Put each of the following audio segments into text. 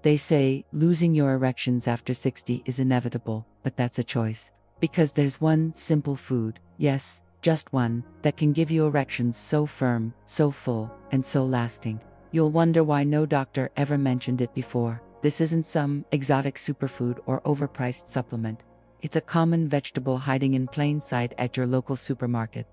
They say losing your erections after 60 is inevitable, but that's a choice. Because there's one simple food, yes, just one, that can give you erections so firm, so full, and so lasting. You'll wonder why no doctor ever mentioned it before. This isn't some exotic superfood or overpriced supplement. It's a common vegetable hiding in plain sight at your local supermarket.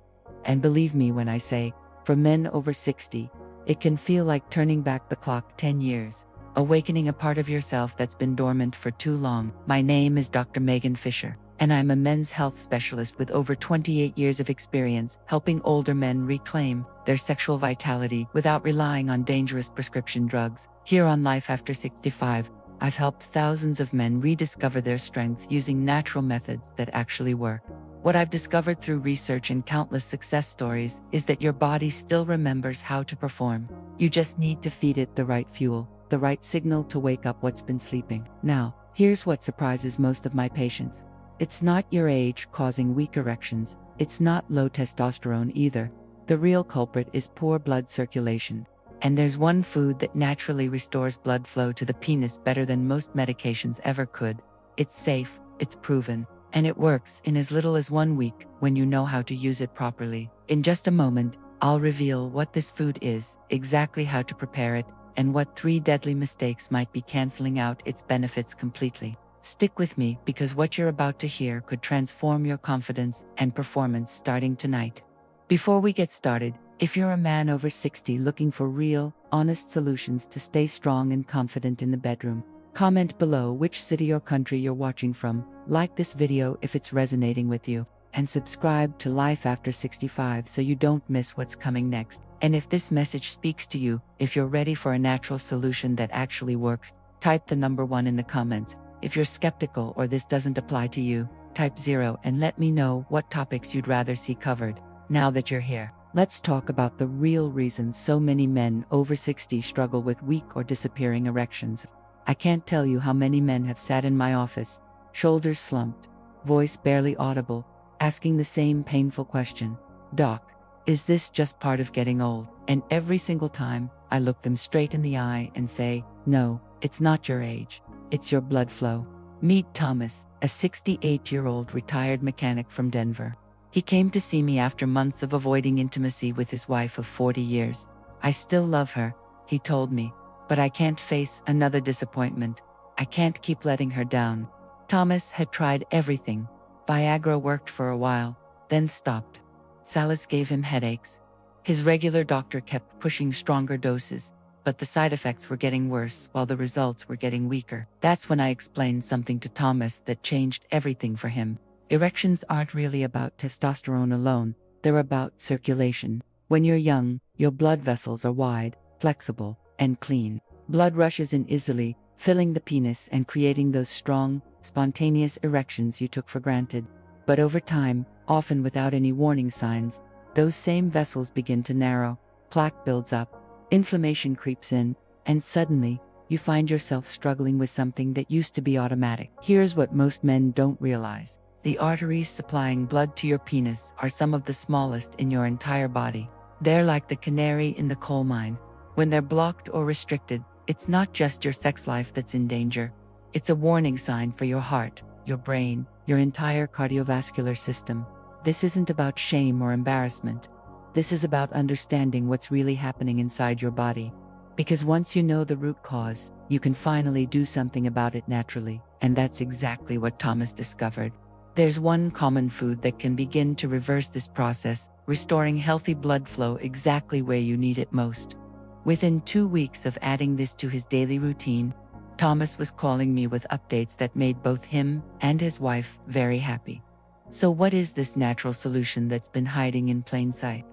And believe me when I say, for men over 60, it can feel like turning back the clock 10 years. Awakening a part of yourself that's been dormant for too long. My name is Dr. Megan Fischer, and I'm a men's health specialist with over 28 years of experience helping older men reclaim their sexual vitality without relying on dangerous prescription drugs. Here on Life After 65, I've helped thousands of men rediscover their strength using natural methods that actually work. What I've discovered through research and countless success stories is that your body still remembers how to perform. You just need to feed it the right fuel, the right signal to wake up what's been sleeping. Now, here's what surprises most of my patients. It's not your age causing weak erections. It's not low testosterone either. The real culprit is poor blood circulation. And there's one food that naturally restores blood flow to the penis better than most medications ever could. It's safe, it's proven, and it works in as little as 1 week when you know how to use it properly. In just a moment, I'll reveal what this food is, exactly how to prepare it, and what 3 deadly mistakes might be canceling out its benefits completely. Stick with me because what you're about to hear could transform your confidence and performance starting tonight. Before we get started, if you're a man over 60 looking for real, honest solutions to stay strong and confident in the bedroom, comment below which city or country you're watching from, like this video if it's resonating with you, and subscribe to Life After 65 so you don't miss what's coming next. And if this message speaks to you, if you're ready for a natural solution that actually works, type the number 1 in the comments. If you're skeptical or this doesn't apply to you, type 0 and let me know what topics you'd rather see covered. Now that you're here, let's talk about the real reasons so many men over 60 struggle with weak or disappearing erections. I can't tell you how many men have sat in my office, shoulders slumped, voice barely audible, asking the same painful question, "Doc, is this just part of getting old?" And every single time, I look them straight in the eye and say, no, it's not your age, it's your blood flow. Meet Thomas, a 68-year-old retired mechanic from Denver. He came to see me after months of avoiding intimacy with his wife of 40 years. "I still love her," he told me, "but I can't face another disappointment. I can't keep letting her down." Thomas had tried everything. Viagra worked for a while, then stopped. Cialis gave him headaches. His regular doctor kept pushing stronger doses, but the side effects were getting worse while the results were getting weaker. That's when I explained something to Thomas that changed everything for him. Erections aren't really about testosterone alone, they're about circulation. When you're young, your blood vessels are wide, flexible, and clean. Blood rushes in easily, filling the penis and creating those strong, spontaneous erections you took for granted. But over time, often without any warning signs, those same vessels begin to narrow, plaque builds up, inflammation creeps in, and suddenly, you find yourself struggling with something that used to be automatic. Here's what most men don't realize. The arteries supplying blood to your penis are some of the smallest in your entire body. They're like the canary in the coal mine. When they're blocked or restricted, it's not just your sex life that's in danger. It's a warning sign for your heart, your brain, your entire cardiovascular system. This isn't about shame or embarrassment. This is about understanding what's really happening inside your body. Because once you know the root cause, you can finally do something about it naturally. And that's exactly what Thomas discovered. There's one common food that can begin to reverse this process, restoring healthy blood flow exactly where you need it most. Within 2 weeks of adding this to his daily routine, Thomas was calling me with updates that made both him and his wife very happy. So what is this natural solution that's been hiding in plain sight?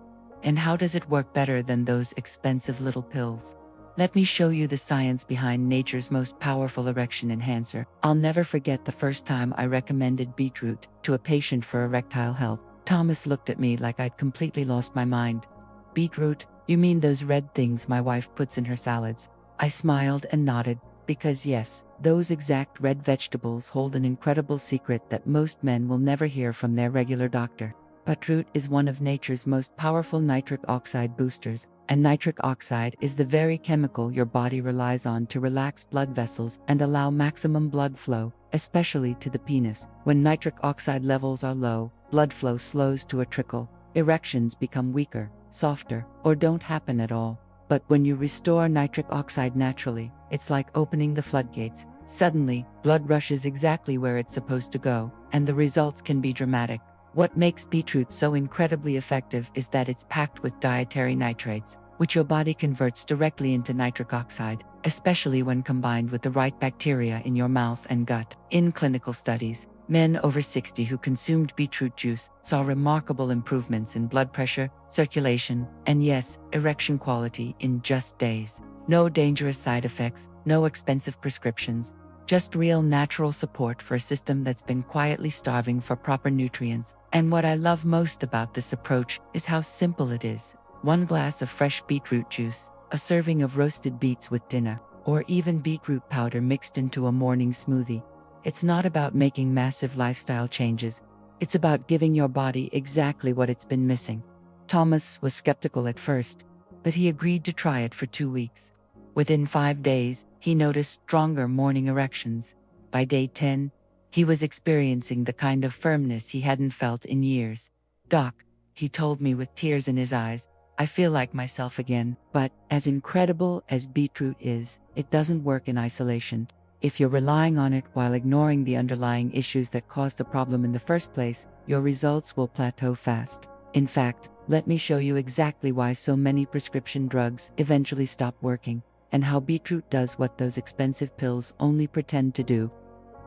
And how does it work better than those expensive little pills? Let me show you the science behind nature's most powerful erection enhancer. I'll never forget the first time I recommended beetroot to a patient for erectile health. Thomas looked at me like I'd completely lost my mind. "Beetroot? You mean those red things my wife puts in her salads?" I smiled and nodded, because yes, those exact red vegetables hold an incredible secret that most men will never hear from their regular doctor. Beetroot is one of nature's most powerful nitric oxide boosters. And nitric oxide is the very chemical your body relies on to relax blood vessels and allow maximum blood flow, especially to the penis. When nitric oxide levels are low, blood flow slows to a trickle. Erections become weaker, softer, or don't happen at all. But when you restore nitric oxide naturally, it's like opening the floodgates. Suddenly, blood rushes exactly where it's supposed to go, and the results can be dramatic. What makes beetroot so incredibly effective is that it's packed with dietary nitrates, which your body converts directly into nitric oxide, especially when combined with the right bacteria in your mouth and gut. In clinical studies, men over 60 who consumed beetroot juice saw remarkable improvements in blood pressure, circulation, and yes, erection quality in just days. No dangerous side effects, no expensive prescriptions, just real natural support for a system that's been quietly starving for proper nutrients. And what I love most about this approach is how simple it is. 1 glass of fresh beetroot juice, a serving of roasted beets with dinner, or even beetroot powder mixed into a morning smoothie. It's not about making massive lifestyle changes. It's about giving your body exactly what it's been missing. Thomas was skeptical at first, but he agreed to try it for 2 weeks. Within 5 days, he noticed stronger morning erections. By day 10, he was experiencing the kind of firmness he hadn't felt in years. "Doc," he told me with tears in his eyes, "I feel like myself again." But as incredible as beetroot is, it doesn't work in isolation. If you're relying on it while ignoring the underlying issues that caused the problem in the first place, your results will plateau fast. In fact, let me show you exactly why so many prescription drugs eventually stop working, and how beetroot does what those expensive pills only pretend to do.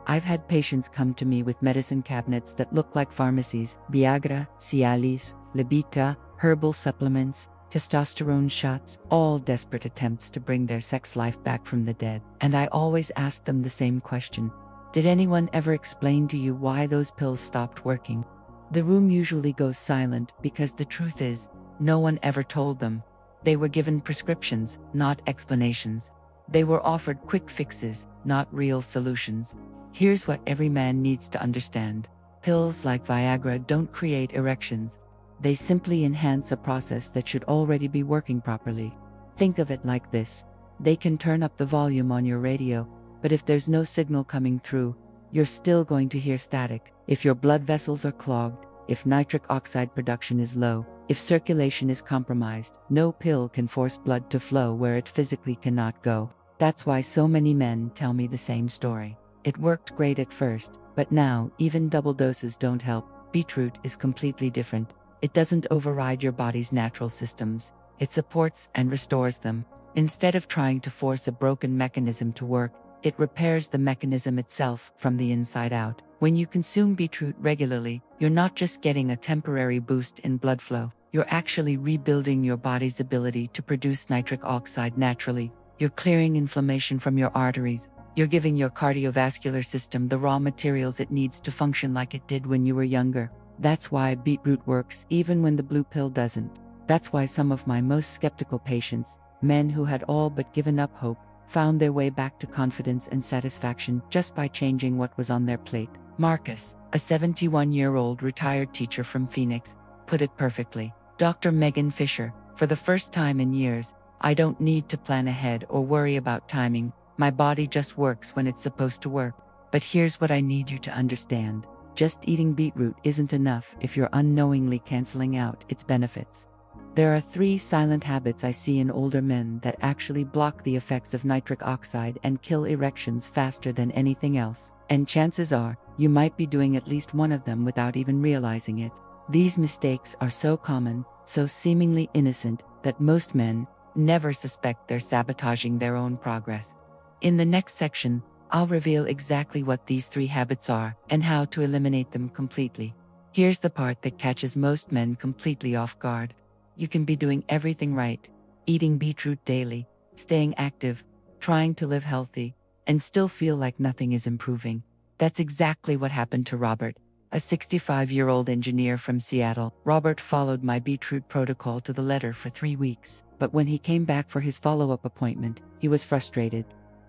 I've had patients come to me with medicine cabinets that look like pharmacies: Viagra, Cialis, Libita, herbal supplements, testosterone shots, all desperate attempts to bring their sex life back from the dead. And I always ask them the same question: did anyone ever explain to you why those pills stopped working? The room usually goes silent because the truth is, no one ever told them. They were given prescriptions, not explanations. They were offered quick fixes, not real solutions. Here's what every man needs to understand. Pills like Viagra don't create erections. They simply enhance a process that should already be working properly. Think of it like this: they can turn up the volume on your radio, but if there's no signal coming through, you're still going to hear static. If your blood vessels are clogged, if nitric oxide production is low, if circulation is compromised, no pill can force blood to flow where it physically cannot go. That's why so many men tell me the same story. It worked great at first, but now even double doses don't help. Beetroot is completely different. It doesn't override your body's natural systems. It supports and restores them. Instead of trying to force a broken mechanism to work, it repairs the mechanism itself from the inside out. When you consume beetroot regularly, you're not just getting a temporary boost in blood flow. You're actually rebuilding your body's ability to produce nitric oxide naturally. You're clearing inflammation from your arteries. You're giving your cardiovascular system the raw materials it needs to function like it did when you were younger. That's why beetroot works even when the blue pill doesn't. That's why some of my most skeptical patients, men who had all but given up hope, found their way back to confidence and satisfaction just by changing what was on their plate. Marcus, a 71-year-old retired teacher from Phoenix, put it perfectly. Dr. Megan Fischer, for the first time in years, I don't need to plan ahead or worry about timing. My body just works when it's supposed to work. But here's what I need you to understand. Just eating beetroot isn't enough if you're unknowingly canceling out its benefits. There are 3 silent habits I see in older men that actually block the effects of nitric oxide and kill erections faster than anything else. And chances are, you might be doing at least one of them without even realizing it. These mistakes are so common, so seemingly innocent, that most men never suspect they're sabotaging their own progress. In the next section, I'll reveal exactly what these 3 habits are and how to eliminate them completely. Here's the part that catches most men completely off guard. You can be doing everything right, eating beetroot daily, staying active, trying to live healthy, and still feel like nothing is improving. That's exactly what happened to Robert, a 65-year-old engineer from Seattle. Robert followed my beetroot protocol to the letter for 3 weeks, but when he came back for his follow-up appointment, he was frustrated.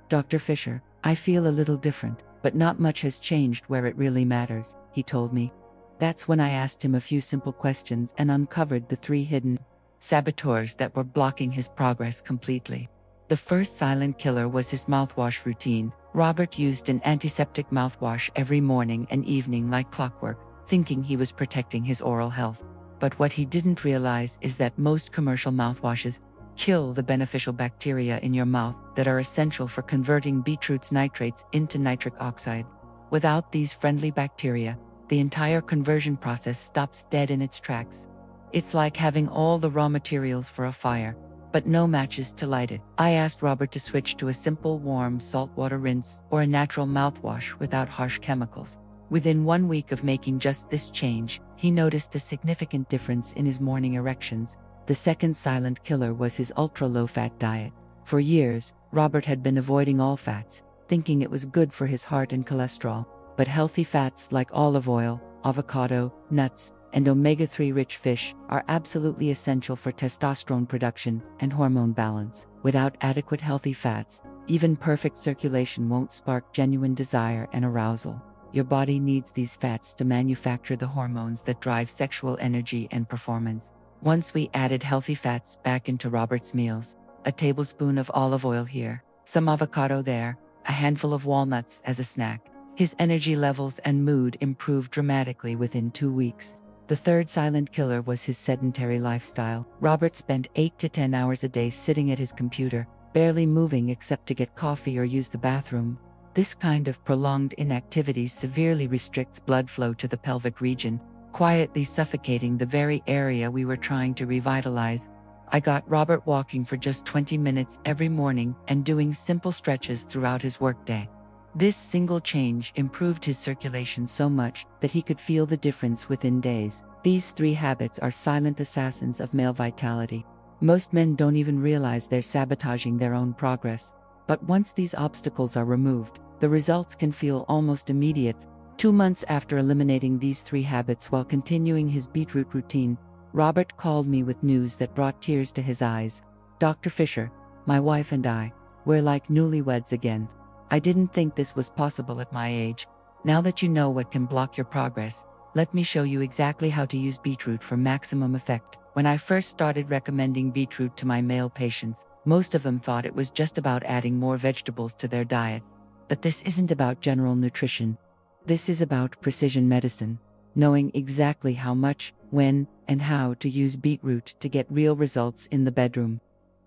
"Dr. Fischer, I feel a little different, but not much has changed where it really matters," he told me. That's when I asked him a few simple questions and uncovered the 3 hidden saboteurs that were blocking his progress completely. The first silent killer was his mouthwash routine. Robert used an antiseptic mouthwash every morning and evening like clockwork, thinking he was protecting his oral health. But what he didn't realize is that most commercial mouthwashes kill the beneficial bacteria in your mouth that are essential for converting beetroot's nitrates into nitric oxide. Without these friendly bacteria, the entire conversion process stops dead in its tracks. It's like having all the raw materials for a fire, but no matches to light it. I asked Robert to switch to a simple warm saltwater rinse or a natural mouthwash without harsh chemicals. Within 1 week of making just this change, he noticed a significant difference in his morning erections. The second silent killer was his ultra-low-fat diet. For years, Robert had been avoiding all fats, thinking it was good for his heart and cholesterol. But healthy fats like olive oil, avocado, nuts, and omega-3 rich fish are absolutely essential for testosterone production and hormone balance. Without adequate healthy fats, even perfect circulation won't spark genuine desire and arousal. Your body needs these fats to manufacture the hormones that drive sexual energy and performance. Once we added healthy fats back into Robert's meals, a tablespoon of olive oil here, some avocado there, a handful of walnuts as a snack, his energy levels and mood improved dramatically within 2 weeks. The third silent killer was his sedentary lifestyle. Robert spent 8 to 10 hours a day sitting at his computer, barely moving except to get coffee or use the bathroom. This kind of prolonged inactivity severely restricts blood flow to the pelvic region, quietly suffocating the very area we were trying to revitalize. I got Robert walking for just 20 minutes every morning and doing simple stretches throughout his workday. This single change improved his circulation so much that he could feel the difference within days. These 3 habits are silent assassins of male vitality. Most men don't even realize they're sabotaging their own progress. But once these obstacles are removed, the results can feel almost immediate. 2 months after eliminating these 3 habits while continuing his beetroot routine, Robert called me with news that brought tears to his eyes. "Dr. Fischer, my wife and I, we're like newlyweds again. I didn't think this was possible at my age. Now that you know what can block your progress, let me show you exactly how to use beetroot for maximum effect." When I first started recommending beetroot to my male patients, most of them thought it was just about adding more vegetables to their diet. But this isn't about general nutrition. This is about precision medicine, knowing exactly how much, when, and how to use beetroot to get real results in the bedroom.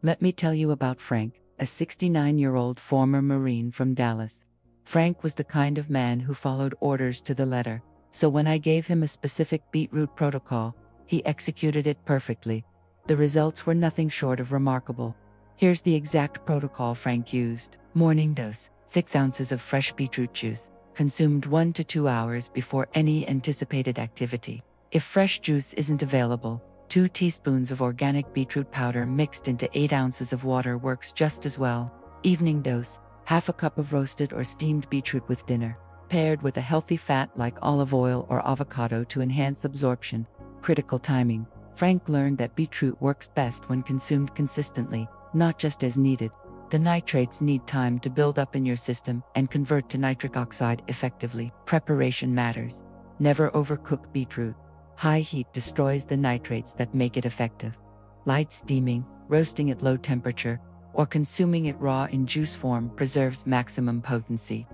Let me tell you about Frank, a 69-year-old former Marine from Dallas. Frank was the kind of man who followed orders to the letter, so when I gave him a specific beetroot protocol, he executed it perfectly. The results were nothing short of remarkable. Here's the exact protocol Frank used. Morning dose: 6 ounces of fresh beetroot juice, consumed 1 to 2 hours before any anticipated activity. If fresh juice isn't available, 2 teaspoons of organic beetroot powder mixed into 8 ounces of water works just as well. Evening dose: half a cup of roasted or steamed beetroot with dinner, paired with a healthy fat like olive oil or avocado to enhance absorption. Critical timing: Frank learned that beetroot works best when consumed consistently, not just as needed. The nitrates need time to build up in your system and convert to nitric oxide effectively. Preparation matters. Never overcook beetroot. High heat destroys the nitrates that make it effective. Light steaming, roasting at low temperature, or consuming it raw in juice form preserves maximum potency.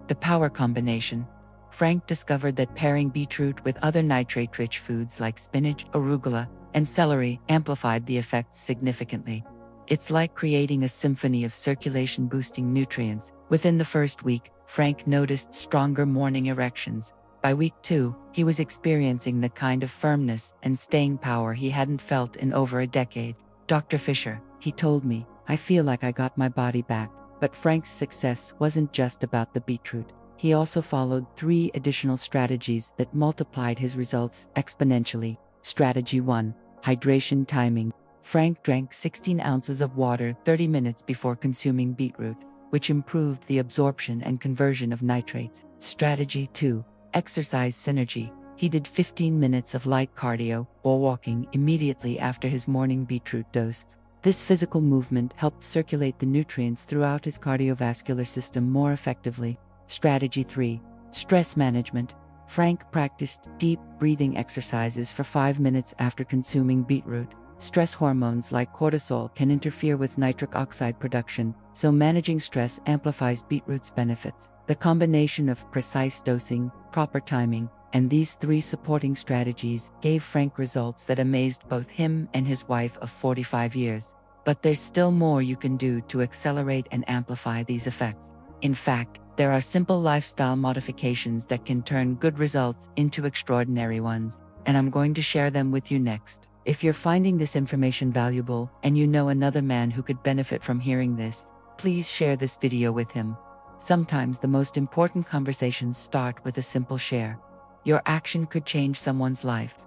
The power combination: Frank discovered that pairing beetroot with other nitrate-rich foods like spinach, arugula, and celery amplified the effects significantly. It's like creating a symphony of circulation-boosting nutrients. Within the first week, Frank noticed stronger morning erections. By week 2, he was experiencing the kind of firmness and staying power he hadn't felt in over a decade. "Dr. Fischer," he told me, "I feel like I got my body back." But Frank's success wasn't just about the beetroot. He also followed 3 additional strategies that multiplied his results exponentially. Strategy 1: hydration timing. Frank drank 16 ounces of water 30 minutes before consuming beetroot, which improved the absorption and conversion of nitrates. Strategy 2: exercise synergy. He did 15 minutes of light cardio or walking immediately after his morning beetroot dose. This physical movement helped circulate the nutrients throughout his cardiovascular system more effectively. Strategy 3: stress management. Frank practiced deep breathing exercises for 5 minutes after consuming beetroot. Stress hormones like cortisol can interfere with nitric oxide production, so managing stress amplifies beetroot's benefits. The combination of precise dosing, proper timing, and these 3 supporting strategies gave Frank results that amazed both him and his wife of 45 years. But there's still more you can do to accelerate and amplify these effects. In fact, there are simple lifestyle modifications that can turn good results into extraordinary ones, and I'm going to share them with you next. If you're finding this information valuable and you know another man who could benefit from hearing this, please share this video with him. Sometimes the most important conversations start with a simple share. Your action could change someone's life.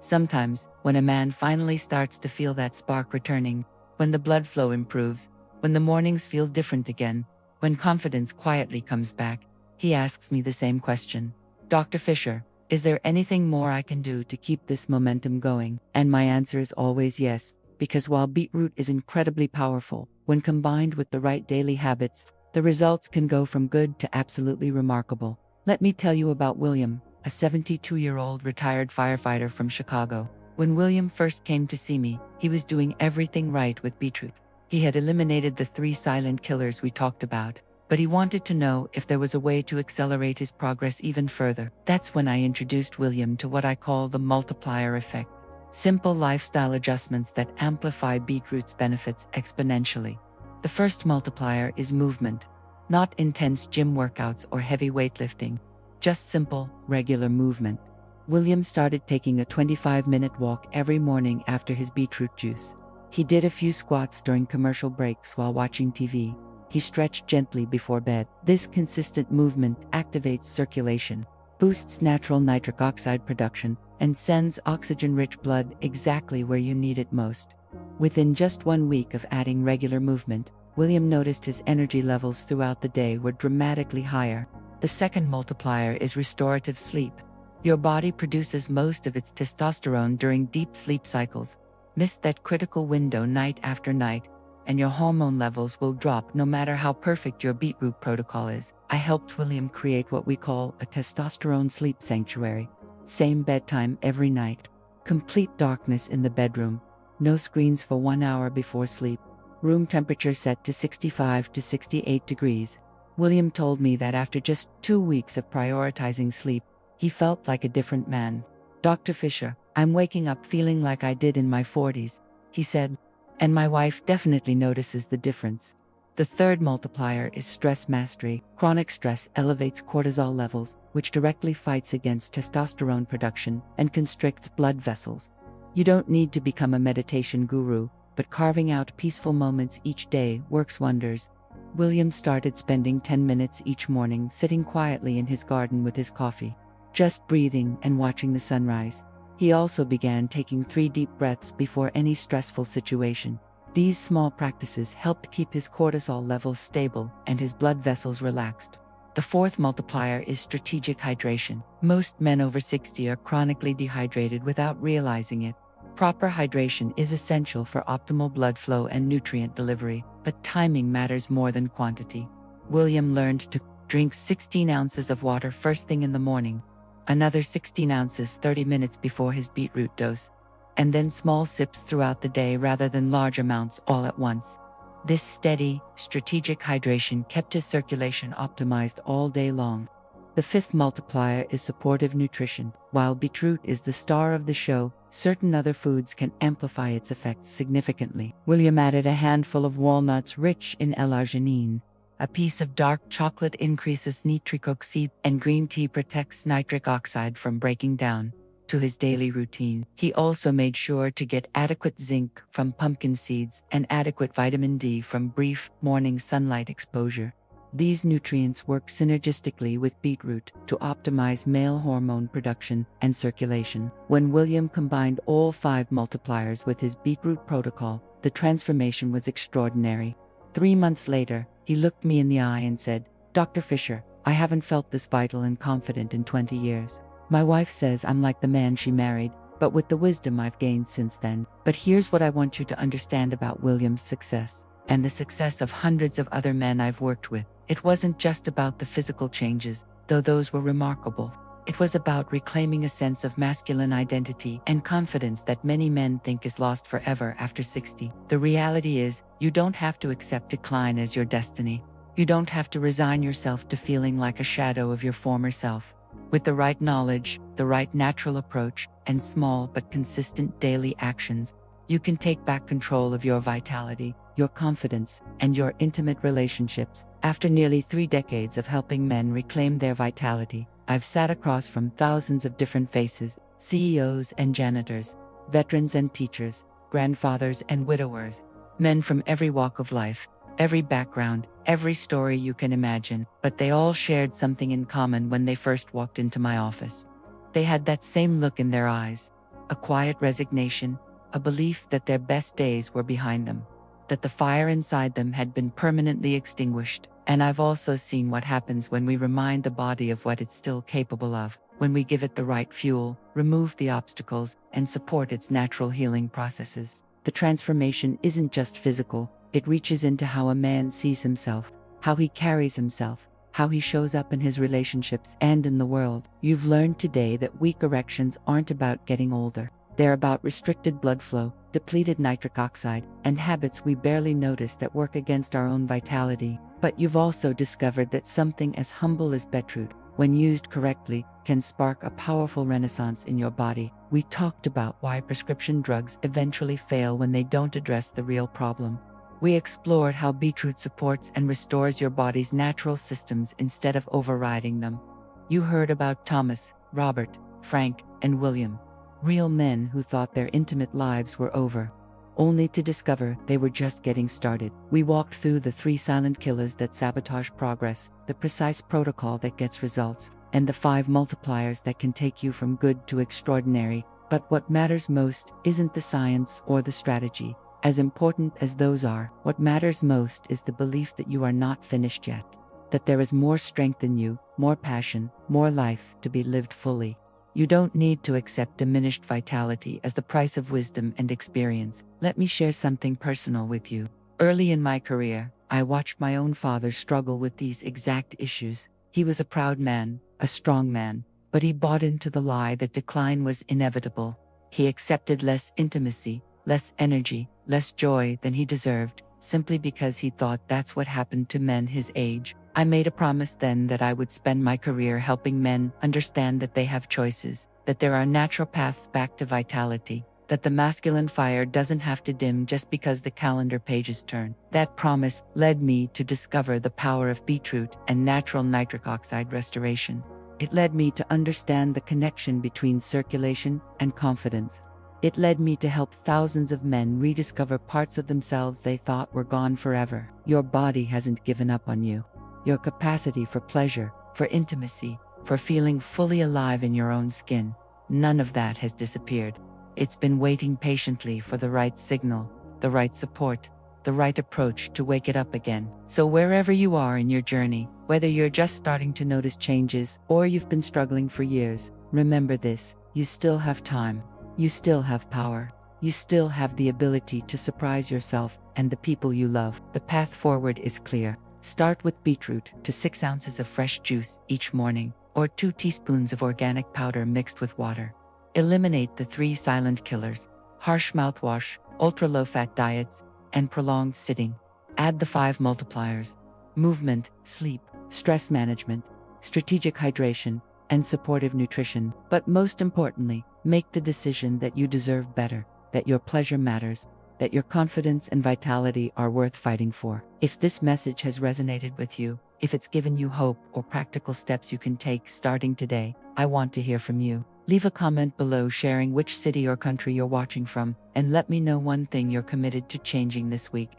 Sometimes, when a man finally starts to feel that spark returning, when the blood flow improves, when the mornings feel different again, when confidence quietly comes back, he asks me the same question. Dr. Fischer, is there anything more I can do to keep this momentum going? And my answer is always yes, because while beetroot is incredibly powerful, when combined with the right daily habits, the results can go from good to absolutely remarkable. Let me tell you about William, a 72-year-old retired firefighter from Chicago. When William first came to see me, he was doing everything right with beetroot. He had eliminated the 3 silent killers we talked about, but he wanted to know if there was a way to accelerate his progress even further. That's when I introduced William to what I call the multiplier effect. Simple lifestyle adjustments that amplify beetroot's benefits exponentially. The first multiplier is movement. Not intense gym workouts or heavy weightlifting, just simple, regular movement. William started taking a 25-minute walk every morning after his beetroot juice. He did a few squats during commercial breaks while watching TV. He stretched gently before bed. This consistent movement activates circulation, boosts natural nitric oxide production, and sends oxygen-rich blood exactly where you need it most. Within just 1 week of adding regular movement, William noticed his energy levels throughout the day were dramatically higher. The second multiplier is restorative sleep. Your body produces most of its testosterone during deep sleep cycles. Miss that critical window night after night, and your hormone levels will drop no matter how perfect your beetroot protocol is. I helped William create what we call a testosterone sleep sanctuary. Same bedtime every night. Complete darkness in the bedroom. No screens for 1 hour before sleep. Room temperature set to 65 to 68 degrees. William told me that after just 2 weeks of prioritizing sleep, he felt like a different man. Dr. Fischer, I'm waking up feeling like I did in my 40s, he said, and my wife definitely notices the difference. The third multiplier is stress mastery. Chronic stress elevates cortisol levels, which directly fights against testosterone production and constricts blood vessels. You don't need to become a meditation guru, but carving out peaceful moments each day works wonders. William started spending 10 minutes each morning sitting quietly in his garden with his coffee, just breathing and watching the sunrise. He also began taking 3 deep breaths before any stressful situation. These small practices helped keep his cortisol levels stable and his blood vessels relaxed. The fourth multiplier is strategic hydration. Most men over 60 are chronically dehydrated without realizing it. Proper hydration is essential for optimal blood flow and nutrient delivery, but timing matters more than quantity. William learned to drink 16 ounces of water first thing in the morning, another 16 ounces 30 minutes before his beetroot dose, and then small sips throughout the day rather than large amounts all at once. This steady, strategic hydration kept his circulation optimized all day long. The fifth multiplier is supportive nutrition. While beetroot is the star of the show, certain other foods can amplify its effects significantly. William added a handful of walnuts rich in L-arginine. A piece of dark chocolate increases nitric oxide, and green tea protects nitric oxide from breaking down, to his daily routine. He also made sure to get adequate zinc from pumpkin seeds and adequate vitamin D from brief morning sunlight exposure. These nutrients work synergistically with beetroot to optimize male hormone production and circulation. When William combined all 5 multipliers with his beetroot protocol, the transformation was extraordinary. 3 months later, he looked me in the eye and said, "Dr. Fischer, I haven't felt this vital and confident in 20 years. My wife says I'm like the man she married, but with the wisdom I've gained since then." But here's what I want you to understand about William's success, and the success of hundreds of other men I've worked with. It wasn't just about the physical changes, though those were remarkable. It was about reclaiming a sense of masculine identity and confidence that many men think is lost forever after 60. The reality is, you don't have to accept decline as your destiny. You don't have to resign yourself to feeling like a shadow of your former self. With the right knowledge, the right natural approach, and small but consistent daily actions, you can take back control of your vitality, your confidence, and your intimate relationships. After nearly 3 decades of helping men reclaim their vitality, I've sat across from thousands of different faces, CEOs and janitors, veterans and teachers, grandfathers and widowers, men from every walk of life, every background, every story you can imagine, but they all shared something in common when they first walked into my office. They had that same look in their eyes, a quiet resignation, a belief that their best days were behind them, that the fire inside them had been permanently extinguished. And I've also seen what happens when we remind the body of what it's still capable of, when we give it the right fuel, remove the obstacles, and support its natural healing processes. The transformation isn't just physical, it reaches into how a man sees himself, how he carries himself, how he shows up in his relationships and in the world. You've learned today that weak erections aren't about getting older. They're about restricted blood flow, depleted nitric oxide, and habits we barely notice that work against our own vitality. But you've also discovered that something as humble as beetroot, when used correctly, can spark a powerful renaissance in your body. We talked about why prescription drugs eventually fail when they don't address the real problem. We explored how beetroot supports and restores your body's natural systems instead of overriding them. You heard about Thomas, Robert, Frank, and William. Real men who thought their intimate lives were over, only to discover they were just getting started. We walked through the 3 silent killers that sabotage progress, the precise protocol that gets results, and the 5 multipliers that can take you from good to extraordinary. But what matters most isn't the science or the strategy. As important as those are, what matters most is the belief that you are not finished yet, that there is more strength in you, more passion, more life to be lived fully. You don't need to accept diminished vitality as the price of wisdom and experience. Let me share something personal with you. Early in my career, I watched my own father struggle with these exact issues. He was a proud man, a strong man, but he bought into the lie that decline was inevitable. He accepted less intimacy, less energy, less joy than he deserved, simply because he thought that's what happened to men his age. I made a promise then that I would spend my career helping men understand that they have choices, that there are natural paths back to vitality, that the masculine fire doesn't have to dim just because the calendar pages turn. That promise led me to discover the power of beetroot and natural nitric oxide restoration. It led me to understand the connection between circulation and confidence. It led me to help thousands of men rediscover parts of themselves they thought were gone forever. Your body hasn't given up on you. Your capacity for pleasure, for intimacy, for feeling fully alive in your own skin, none of that has disappeared. It's been waiting patiently for the right signal, the right support, the right approach to wake it up again. So wherever you are in your journey, whether you're just starting to notice changes or you've been struggling for years, remember this: you still have time, you still have power, you still have the ability to surprise yourself and the people you love. The path forward is clear. Start with beetroot to 6 ounces of fresh juice each morning, or 2 teaspoons of organic powder mixed with water. Eliminate the 3 silent killers: harsh mouthwash, ultra-low-fat diets, and prolonged sitting. Add the 5 multipliers: movement, sleep, stress management, strategic hydration, and supportive nutrition. But most importantly, make the decision that you deserve better, that your pleasure matters, that your confidence and vitality are worth fighting for. If this message has resonated with you, if it's given you hope or practical steps you can take starting today, I want to hear from you. Leave a comment below sharing which city or country you're watching from, and let me know one thing you're committed to changing this week.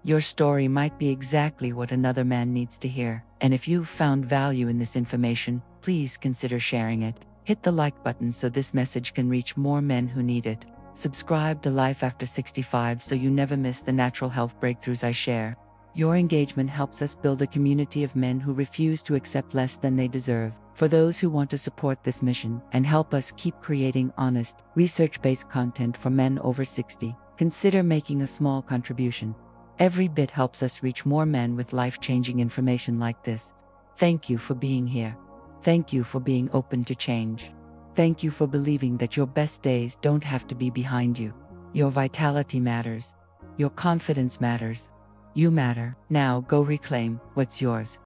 Your story might be exactly what another man needs to hear. And if you've found value in this information, please consider sharing it. Hit the like button so this message can reach more men who need it. Subscribe to Life After 65 so you never miss the natural health breakthroughs I share. Your engagement helps us build a community of men who refuse to accept less than they deserve. For those who want to support this mission and help us keep creating honest, research-based content for men over 60, consider making a small contribution. Every bit helps us reach more men with life-changing information like this. Thank you for being here. Thank you for being open to change. Thank you for believing that your best days don't have to be behind you. Your vitality matters. Your confidence matters. You matter. Now go reclaim what's yours.